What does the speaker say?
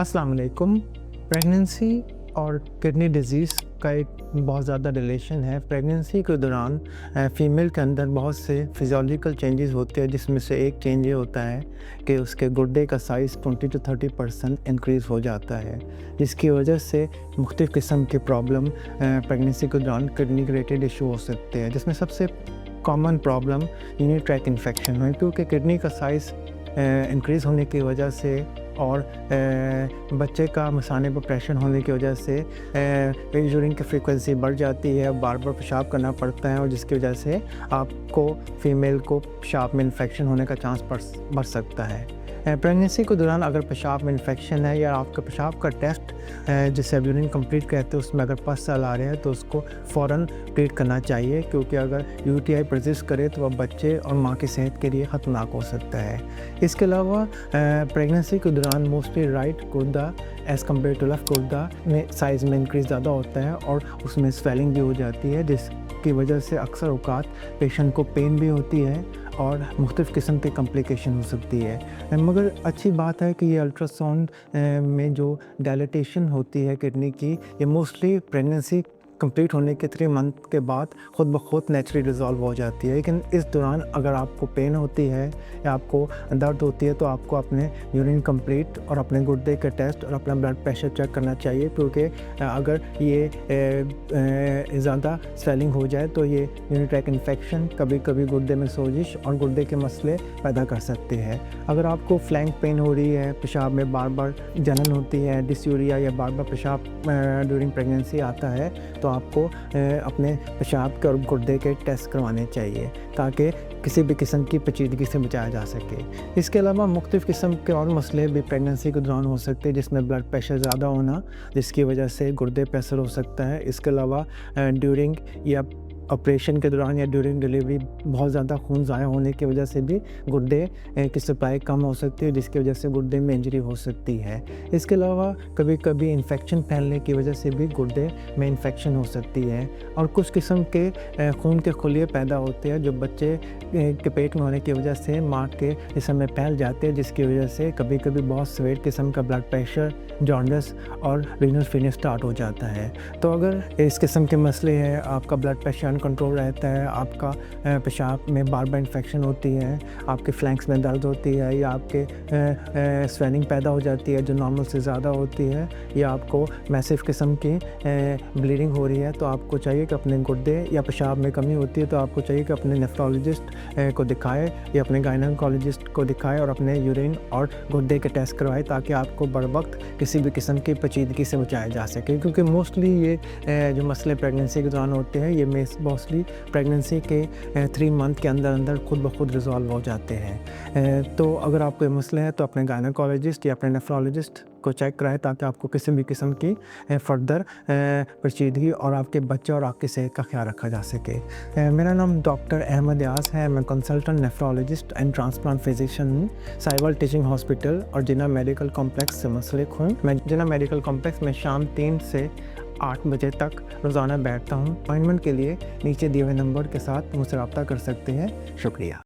अस्सलाम वालेकुम। प्रेगनेंसी और किडनी डिज़ीज़ का एक बहुत ज़्यादा रिलेशन है। प्रेगनेंसी के दौरान फ़ीमेल के अंदर बहुत से फ़िज़ियोलॉजिकल चेंजेस होते हैं, जिसमें से एक चेंज ये होता है कि उसके गुर्दे का साइज़ 20 to 30% इंक्रीज़ हो जाता है, जिसकी वजह से मुख्तलिफ़ किस्म के प्रॉब्लम प्रेगनेंसी के दौरान किडनी रिलेटेड इशू हो सकते हैं, जिसमें सबसे common problem urinary tract infection है, क्योंकि किडनी का साइज़ इंक्रीज़ होने की वजह से और बच्चे का मसाने पर प्रेशर होने की वजह से यूरिन की फ्रीक्वेंसी बढ़ जाती है, बार बार पेशाब करना पड़ता है, और जिसकी वजह से आपको फ़ीमेल को पेशाब में इन्फेक्शन होने का चांस बढ़ सकता है। प्रेगनेंसी के दौरान अगर पेशाब में इन्फेक्शन है या आपका पेशाब का टेस्ट जिसे अब यूरिन कंप्लीट कहते हैं, उसमें अगर पस आ रहे हैं तो उसको फ़ौरन ट्रीट करना चाहिए, क्योंकि अगर यूटीआई परसिस्ट करे तो वह बच्चे और माँ की सेहत के लिए ख़तरनाक हो सकता है। इसके अलावा प्रेगनेंसी के दौरान मोस्टली राइट गुर्दा एज़ कम्पेयर टू लेफ्ट गुर्दा में साइज़ में इंक्रीज़ ज़्यादा होता है और उसमें स्वेलिंग भी हो जाती है, जिसकी वजह से अक्सर औक़ात पेशेंट को पेन भी होती है और मुख्तलिफ़ किस्म के कॉम्प्लिकेशन हो सकती है। मगर अच्छी बात है कि ये अल्ट्रासाउंड में जो डायलेटेशन होती है किडनी की, ये मोस्टली प्रेगनेंसी कंप्लीट होने के 3 मंथ के बाद ख़ुद ब खुद नेचुरली रिज़ॉल्व हो जाती है। लेकिन इस दौरान अगर आपको पेन होती है या आपको दर्द होती है तो आपको अपने यूरिन कंप्लीट और अपने गुर्दे के टेस्ट और अपना ब्लड प्रेशर चेक करना चाहिए, क्योंकि अगर ये ज़्यादा स्वेलिंग हो जाए तो ये यूरिनरी ट्रैक्ट इन्फेक्शन, कभी कभी गुर्दे में सोजिश और गुर्दे के मसले पैदा कर सकते हैं। अगर आपको फ्लैंक पेन हो रही है, पेशाब में बार बार जलन होती है, डिस्यूरिया या बार बार पेशाब ड्यूरिंग प्रेगनेंसी आता है, तो आपको अपने पेशाब के और गुर्दे के टेस्ट करवाने चाहिए ताकि किसी भी किस्म की पेचीदगी से बचाया जा सके। इसके अलावा मुख्तलिफ़ किस्म के और मसले भी प्रेगनेंसी के दौरान हो सकते हैं, जिसमें ब्लड प्रेशर ज़्यादा होना, जिसकी वजह से गुर्दे पे असर हो सकता है। इसके अलावा ड्यूरिंग या ऑपरेशन के दौरान या ड्यूरिंग डिलीवरी बहुत ज़्यादा खून ज़ाया होने की वजह से भी गुर्दे की सप्लाई कम हो सकती है, जिसकी वजह से गुर्दे में इंजरी हो सकती है। इसके अलावा कभी कभी इन्फेक्शन फैलने की वजह से भी गुर्दे में इन्फेक्शन हो सकती है, और कुछ किस्म के खून के खुलिये पैदा होते हैं जो बच्चे के पेट में होने की वजह से माँ के जिस्म में फैल जाते हैं, जिसकी वजह से कभी कभी बहुत सीवियर किस्म का ब्लड प्रेशर, जॉन्डिस और रीनल फेलियर स्टार्ट हो जाता है। तो अगर इस किस्म के मसले हैं, आपका ब्लड प्रेशर कंट्रोल रहता है, आपका पेशाब में बार बार इन्फेक्शन होती है, आपके फ्लैंक्स में दर्द होती है, या आपके स्वेलिंग पैदा हो जाती है जो नॉर्मल से ज़्यादा होती है, या आपको मैसिव किस्म की ब्लीडिंग हो रही है, तो आपको चाहिए कि अपने गुर्दे या पेशाब में कमी होती है तो आपको चाहिए कि अपने नेफ्रोलॉजिस्ट को दिखाएं या अपने गायनेकोलॉजिस्ट को दिखाएं और अपने यूरिन और गुर्दे के टेस्ट करवाएं, ताकि आपको बर वक्त किसी भी किस्म की पेचीदगी से बचाया जा सके। क्योंकि मोस्टली ये जो मसले प्रेगनेंसी के दौरान होते हैं, ये मोस्टली प्रेगनेंसी के 3 मंथ के अंदर अंदर खुद ब खुद रिजॉल्व हो जाते हैं। तो अगर आपको ये मसले हैं तो अपने गायनेकोलॉजिस्ट या अपने नेफ्रोलॉजिस्ट को चेक कराएं, ताकि आपको किसी भी किस्म की फर्दर पेचीदगी और आपके बच्चे और आपकी सेहत का ख्याल रखा जा सके। मेरा नाम डॉक्टर अहमद यास है। मैं consultant nephrologist and transplant physician हूँ साहिवाल टीचिंग हॉस्पिटल और जिन्ना मेडिकल कॉम्प्लेक्स से मुंसलिक हूँ। मैं जिन्ना मेडिकल कॉम्प्लेक्स में शाम 3 से 8 बजे तक रोज़ाना बैठता हूँ। अपॉइंटमेंट के लिए नीचे दिए हुए नंबर के साथ मुझसे रब्ता कर सकते हैं। शुक्रिया।